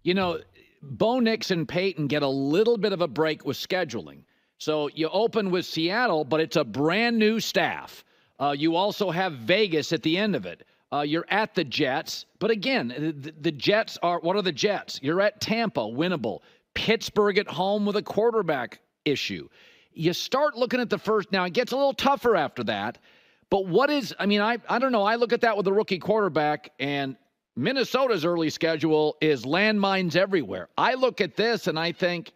you know, Bo Nix and Peyton get a little bit of a break with scheduling. So you open with Seattle, but it's a brand new staff. You also have Vegas at the end of it. You're at the Jets. But again, the Jets are, what are the Jets? You're at Tampa, winnable. Pittsburgh at home with a quarterback issue. You start looking at the first. Now, it gets a little tougher after that. But what is, I mean, I don't know. I look at that with a rookie quarterback, and Minnesota's early schedule is landmines everywhere. I look at this and I think,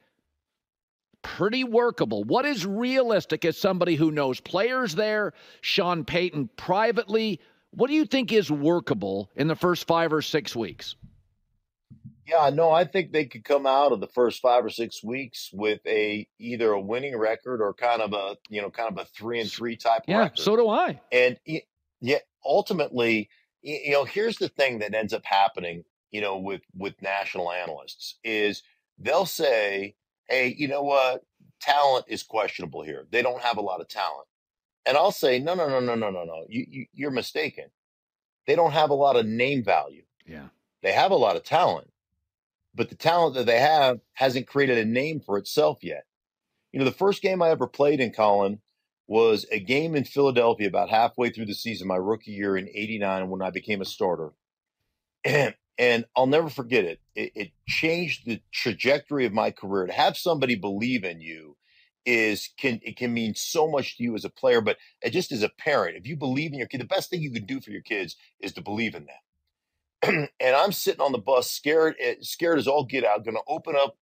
pretty workable. What is realistic as somebody who knows players there, Sean Payton privately? What do you think is workable in the first 5 or 6 weeks? Yeah, no, I think they could come out of the first 5 or 6 weeks with either a winning record or kind of a 3-3 type record. Yeah, so do I. And yeah, ultimately, here's the thing that ends up happening, with national analysts is they'll say, hey, you know what? Talent is questionable here. They don't have a lot of talent. And I'll say, no. You're mistaken. They don't have a lot of name value. Yeah. They have a lot of talent, but the talent that they have hasn't created a name for itself yet. The first game I ever played in, Colin, was a game in Philadelphia about halfway through the season, my rookie year in '89 when I became a starter. And I'll never forget it. It changed the trajectory of my career. To have somebody believe in you can mean so much to you as a player, but just as a parent, if you believe in your kid, the best thing you can do for your kids is to believe in them. And I'm sitting on the bus, scared as all get out, going to open up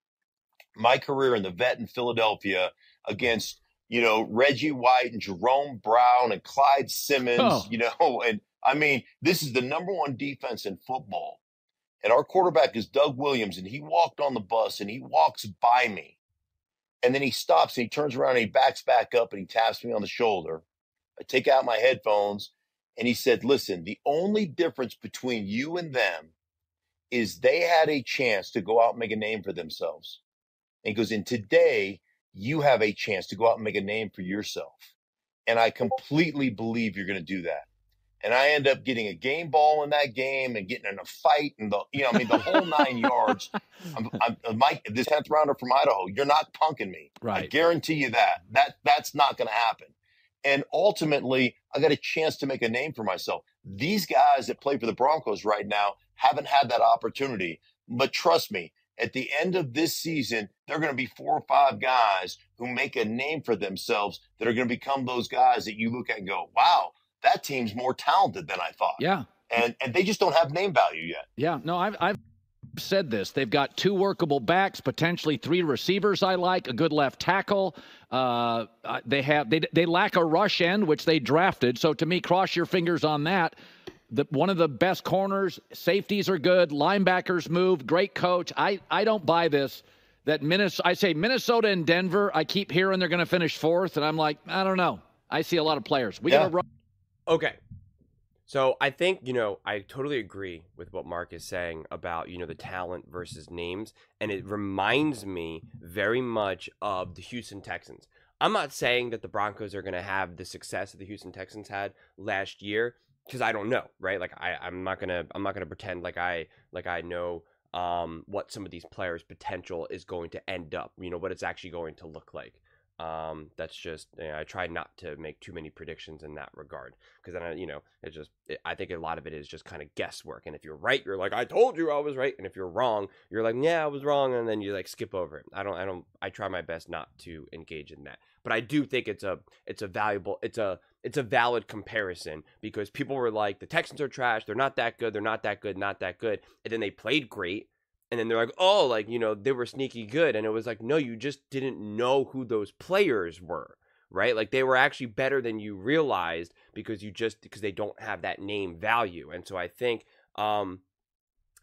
my career in the vet in Philadelphia against, Reggie White and Jerome Brown and Clyde Simmons, and I mean, this is the number one defense in football. And our quarterback is Doug Williams, and he walked on the bus, and he walks by me. And then he stops, and he turns around, and he backs back up, and he taps me on the shoulder. I take out my headphones, and he said, listen, the only difference between you and them is they had a chance to go out and make a name for themselves. And he goes, and today, you have a chance to go out and make a name for yourself. And I completely believe you're going to do that. And I end up getting a game ball in that game and getting in a fight and the whole 9 yards. I'm Mike, this 10th rounder from Idaho. You're not punking me. Right. I guarantee you that's not going to happen. And ultimately, I got a chance to make a name for myself. These guys that play for the Broncos right now haven't had that opportunity. But trust me, at the end of this season, there are going to be 4 or 5 guys who make a name for themselves that are going to become those guys that you look at and go, wow, that team's more talented than I thought. Yeah. And they just don't have name value yet. Yeah. No, I've said this. They've got 2 workable backs, potentially 3 receivers I like, a good left tackle. They lack a rush end, which they drafted. So to me, cross your fingers on that. One of the best corners, safeties are good, linebackers move, great coach. I don't buy this. That I say Minnesota and Denver, I keep hearing they're going to finish 4th, and I'm like, I don't know. I see a lot of players. We got to run. Okay. So I think, I totally agree with what Mark is saying about, the talent versus names. And it reminds me very much of the Houston Texans. I'm not saying that the Broncos are going to have the success that the Houston Texans had last year, because I don't know, right? Like I'm not gonna pretend like I know what some of these players' potential is going to end up, what it's actually going to look like. That's just, I try not to make too many predictions in that regard, because then, I think a lot of it is just kind of guesswork. And if you're right, you're like, I told you I was right. And if you're wrong, you're like, yeah, I was wrong. And then you skip over it. I try my best not to engage in that, but I do think it's a valid comparison, because people were like, the Texans are trash. They're not that good. Not that good. And then they played great. And then they're like, oh, they were sneaky good. And it was like, no, you just didn't know who those players were, right? Like, they were actually better than you realized because they don't have that name value. And so I think the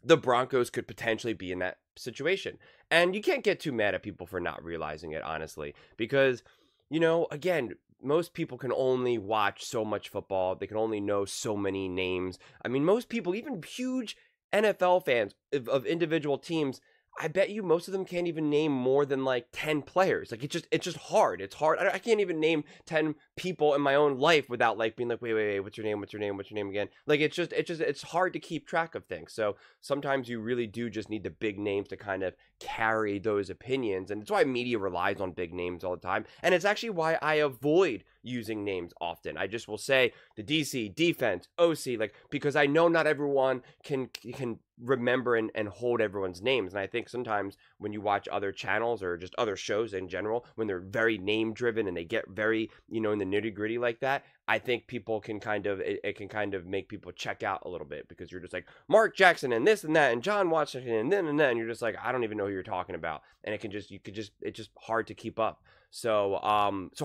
Broncos could potentially be in that situation. And you can't get too mad at people for not realizing it, honestly, because, again, most people can only watch so much football. They can only know so many names. I mean, most people, even huge NFL fans of individual teams, I bet you most of them can't even name more than like 10 players. Like it's just hard. It's hard. I can't even name 10 people in my own life without like being like, wait, what's your name? What's your name? What's your name again? Like it's hard to keep track of things. So sometimes you really do just need the big names to kind of carry those opinions. And it's why media relies on big names all the time. And it's actually why I avoid using names often. I just will say the DC, defense, OC, like, because I know not everyone can remember and hold everyone's names. And I think sometimes when you watch other channels or just other shows in general, when they're very name driven and they get very, in the nitty gritty like that, I think people can it can kind of make people check out a little bit, because you're just like Mark Jackson and this and that and John Washington and then and then, and you're just like, I don't even know who you're talking about. And it's just hard to keep up. So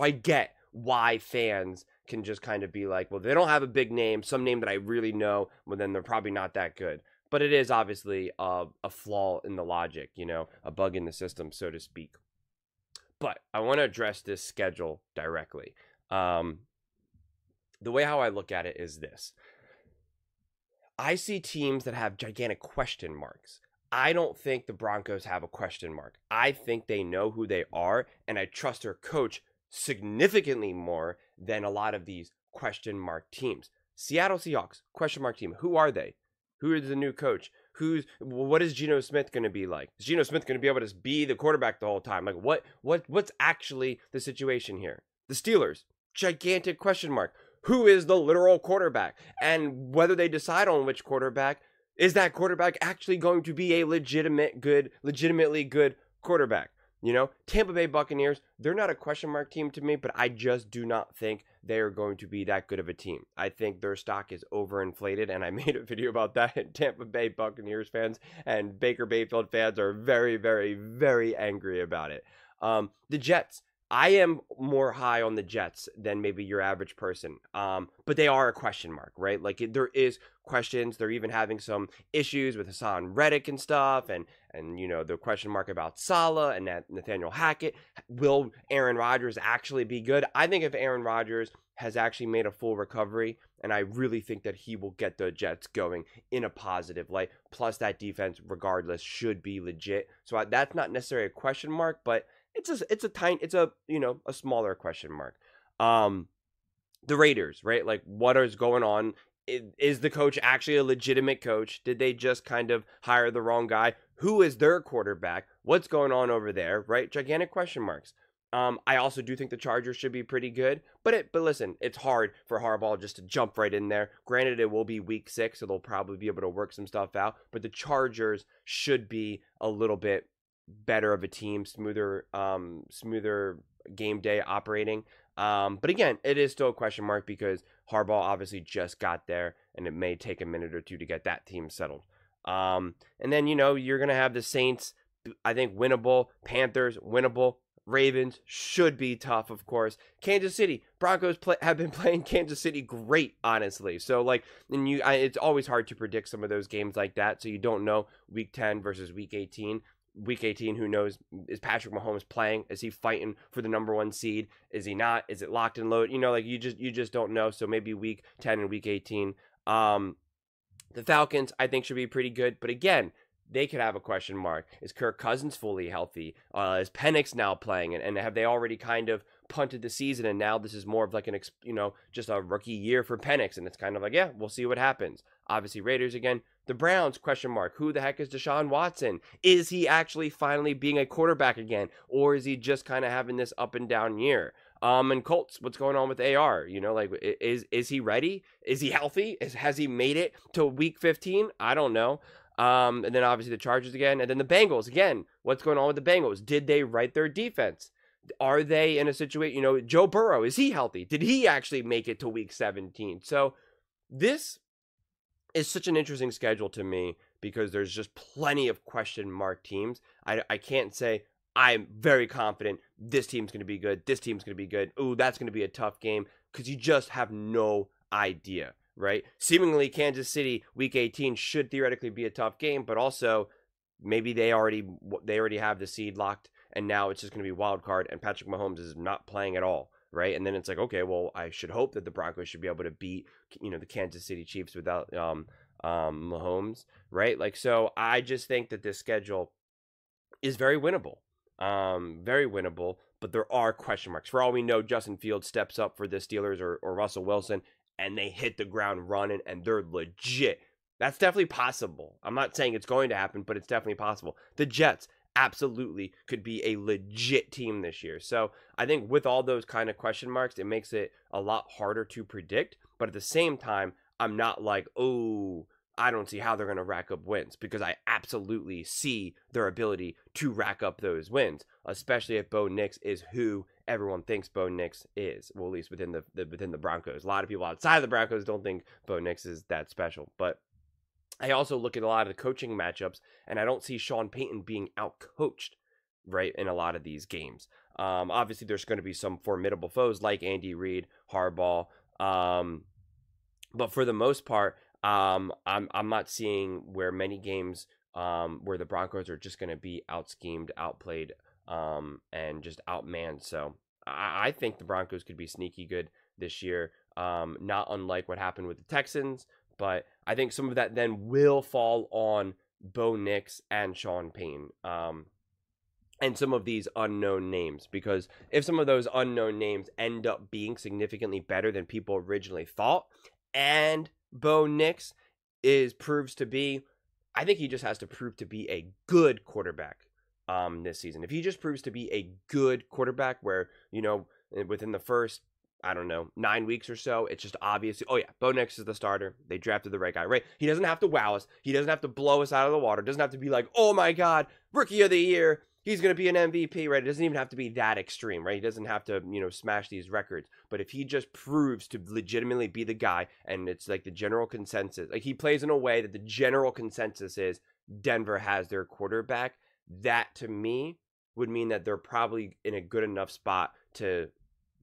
I get why fans can just kind of be like, well, they don't have a big name, some name that I really know, well, then they're probably not that good. But it is obviously a flaw in the logic, a bug in the system, so to speak. But I want to address this schedule directly. The way how I look at it is this. I see teams that have gigantic question marks. I don't think the Broncos have a question mark. I think they know who they are, and I trust their coach significantly more than a lot of these question mark teams. Seattle Seahawks, question mark team. Who are they? Who is the new coach? What is Geno Smith going to be like? Is Geno Smith going to be able to be the quarterback the whole time? Like what's actually the situation here? The Steelers, gigantic question mark. Who is the literal quarterback? And whether they decide on which quarterback, is that quarterback actually going to be a legitimately good quarterback? Tampa Bay Buccaneers, they're not a question mark team to me, but I just do not think they are going to be that good of a team. I think their stock is overinflated, and I made a video about that, and Tampa Bay Buccaneers fans and Baker Mayfield fans are very, very, very angry about it. The Jets, I am more high on the Jets than maybe your average person, but they are a question mark, right? Like there is questions. They're even having some issues with Hassan Reddick and stuff, and the question mark about Saleh and Nathaniel Hackett. Will Aaron Rodgers actually be good? I think if Aaron Rodgers has actually made a full recovery, and I really think that he will get the Jets going in a positive light. Plus that defense, regardless, should be legit. So that's not necessarily a question mark, but it's a smaller question mark. The Raiders, right? Like, what is going on? Is the coach actually a legitimate coach? Did they just kind of hire the wrong guy? Who is their quarterback? What's going on over there, right? Gigantic question marks. I also do think the Chargers should be pretty good, but listen, it's hard for Harbaugh just to jump right in there. Granted, it will be week 6, so they'll probably be able to work some stuff out, but the Chargers should be a little bit better of a team, smoother game day operating. But again, it is still a question mark because Harbaugh obviously just got there, and it may take a minute or two to get that team settled. And then, you're going to have the Saints, I think, winnable. Panthers, winnable. Ravens should be tough, of course. Kansas City, Broncos have been playing Kansas City great, honestly. So, it's always hard to predict some of those games like that. So you don't know week 10 versus week 18. Week 18, who knows? Is Patrick Mahomes playing? Is he fighting for the number 1 seed? Is he not? Is it locked and loaded? You just don't know. So maybe week 10 and week 18. The Falcons, I think, should be pretty good. But again, they could have a question mark. Is Kirk Cousins fully healthy? Is Penix now playing? And have they already kind of punted the season? And now this is more of like just a rookie year for Penix. And it's kind of like, yeah, we'll see what happens. Obviously, Raiders again. The Browns, question mark. Who the heck is Deshaun Watson? Is he actually finally being a quarterback again? Or is he just kind of having this up and down year? And Colts, what's going on with AR? Is he ready? Is he healthy? Has he made it to week 15? I don't know. And then obviously the Chargers again. And then the Bengals again. What's going on with the Bengals? Did they write their defense? Are they in a situation, Joe Burrow, is he healthy? Did he actually make it to week 17? So this is such an interesting schedule to me because there's just plenty of question mark teams. I can't say I'm very confident this team's going to be good. This team's going to be good. Ooh, that's going to be a tough game because you just have no idea, right? Seemingly Kansas City week 18 should theoretically be a tough game, but also maybe they already have the seed locked and now it's just going to be wild card and Patrick Mahomes is not playing at all. Right. And then it's like, okay, well, I should hope that the Broncos should be able to beat, the Kansas City Chiefs without Mahomes. Right. So I just think that this schedule is very winnable. Very winnable, but there are question marks. For all we know, Justin Fields steps up for the Steelers or Russell Wilson, and they hit the ground running, and they're legit. That's definitely possible. I'm not saying it's going to happen, but it's definitely possible. The Jets absolutely could be a legit team this year. So I think with all those kind of question marks, it makes it a lot harder to predict. But at the same time, I'm not like, oh, I don't see how they're going to rack up wins, because I absolutely see their ability to rack up those wins, especially if Bo Nix is who everyone thinks Bo Nix is. Well, at least within the Broncos. A lot of people outside of the Broncos don't think Bo Nix is that special. But I also look at a lot of the coaching matchups, and I don't see Sean Payton being outcoached, right, in a lot of these games. Obviously, there's going to be some formidable foes like Andy Reid, Harbaugh, but for the most part, I'm not seeing where many games where the Broncos are just going to be out-schemed, outplayed, and just outmanned. So I think the Broncos could be sneaky good this year, not unlike what happened with the Texans. But I think some of that then will fall on Bo Nix and Sean Payton, and some of these unknown names. Because if some of those unknown names end up being significantly better than people originally thought, and Bo Nix proves to be, I think he just has to prove to be a good quarterback this season. If he just proves to be a good quarterback where, within the first, I don't know, 9 weeks or so, it's just obvious, oh yeah, Bo Nix is the starter. They drafted the right guy, right? He doesn't have to wow us. He doesn't have to blow us out of the water. Doesn't have to be like, oh my God, rookie of the year. He's going to be an MVP, right? It doesn't even have to be that extreme, right? He doesn't have to, smash these records. But if he just proves to legitimately be the guy, and it's like the general consensus, like he plays in a way that the general consensus is Denver has their quarterback, that to me would mean that they're probably in a good enough spot to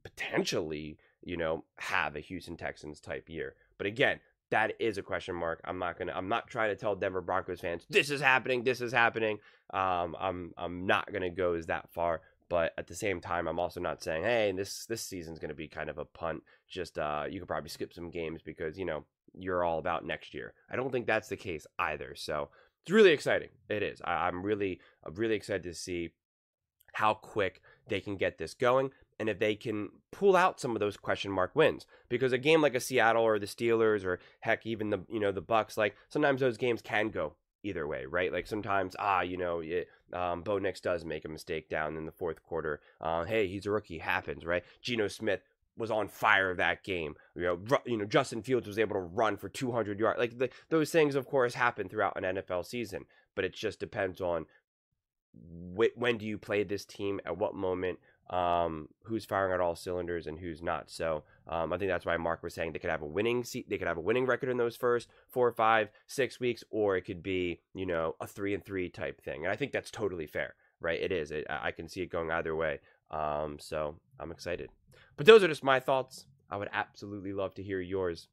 potentially, have a Houston Texans type year. But again, that is a question mark. I'm not trying to tell Denver Broncos fans, this is happening. I'm not gonna go as that far. But at the same time, I'm also not saying, hey, this season's gonna be kind of a punt. Just you could probably skip some games because you're all about next year. I don't think that's the case either. So it's really exciting. It is. I'm really excited to see how quick they can get this going, and if they can pull out some of those question mark wins. Because a game like a Seattle or the Steelers, or heck, even the Bucks, like sometimes those games can go either way, right? Like sometimes, Bo Nix does make a mistake down in the fourth quarter. Hey, he's a rookie, happens, right? Geno Smith was on fire that game. Justin Fields was able to run for 200 yards. Like those things, of course, happen throughout an NFL season, but it just depends on when do you play this team, at what moment, who's firing on all cylinders and who's not. So I think that's why Mark was saying they could have a winning record in those first 4, 5, 6 weeks, or it could be a 3-3 type thing. And I think that's totally fair, right? It is. I can see it going either way. So I'm excited. But those are just my thoughts. I would absolutely love to hear yours.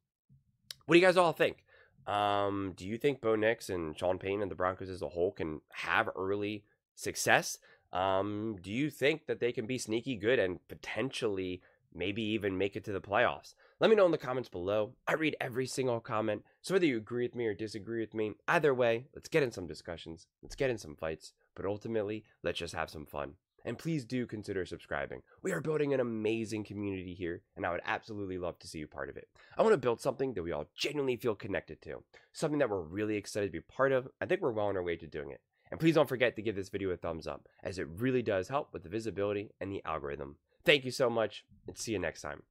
What do you guys all think? Do you think Bo Nix and Sean Payton and the Broncos as a whole can have early success? Do you think that they can be sneaky good and potentially maybe even make it to the playoffs? Let me know in the comments below. I read every single comment. So whether you agree with me or disagree with me, either way, let's get in some discussions. Let's get in some fights. But ultimately, let's just have some fun. And please do consider subscribing. We are building an amazing community here, and I would absolutely love to see you part of it. I want to build something that we all genuinely feel connected to. Something that we're really excited to be part of. I think we're well on our way to doing it. And please don't forget to give this video a thumbs up, as it really does help with the visibility and the algorithm. Thank you so much, and see you next time.